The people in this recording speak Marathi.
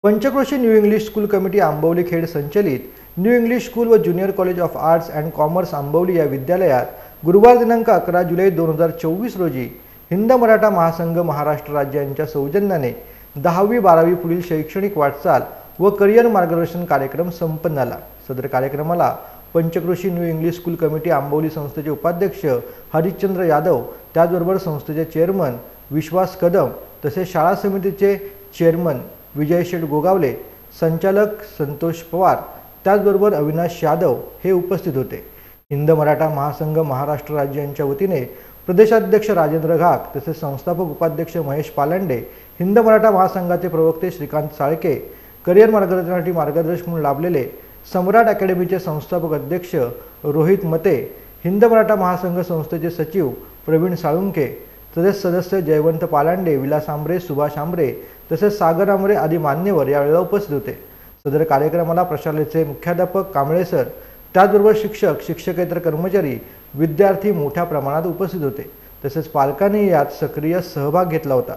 Panchkroshi new English school committee Ambavali Khed संचलित न्यू इंग्लिश स्कूल व junior college of arts and commerce Ambavali या विद्यालयात गुरुवार दिनांक 11 जुलै 2024 रोजी हिंद मराठा महासंघ महाराष्ट्र राज्य यांच्या सौजन्याने 10वी-12वी पुढील शैक्षणिक वाटचाल व करिअर मार्गदर्शन कार्यक्रम संपन्न झाला। सदर कार्यक्रमाला पंचक्रोशी new English school committee Ambavali संस्थेचे उपाध्यक्ष हरिश्चंद्र यादव, त्याचबरोबर संस्थेचे चेअरमन विश्वास कदम तसेच शाळा समितीचे चेअरमन विजय शेठ गोगावले, संचालक संतोष पवार, त्याचबरोबर अविनाश यादव हे उपस्थित होते। हिंद मराठा महासंघ महाराष्ट्र राज्य यांच्या वतीने प्रदेशाध्यक्ष राजेंद्र घाग तसेच संस्थापक उपाध्यक्ष महेश पालांडे, हिंद मराठा महासंघाचे प्रवक्ते श्रीकांत साळके, करिअर मार्गदर्शनासाठी मार्गदर्शक म्हणून लाभलेले सम्राट अकॅडमीचे संस्थापक अध्यक्ष रोहित मते, हिंद मराठा महासंघ संस्थेचे सचिव प्रवीण साळुंके तसेच सदस्य जयवंत पालांडे, विलास आंबरे, सुभाष आंबरे तसेच सागर आंबरे आदी मान्यवर यावेळेला उपस्थित होते। सदर कार्यक्रमाला प्रशालेचे मुख्याध्यापक कांबळे सर, त्याचबरोबर शिक्षक, शिक्षकेतर कर्मचारी, विद्यार्थी मोठ्या प्रमाणात उपस्थित होते तसेच पालकांनी यात सक्रिय सहभाग घेतला होता।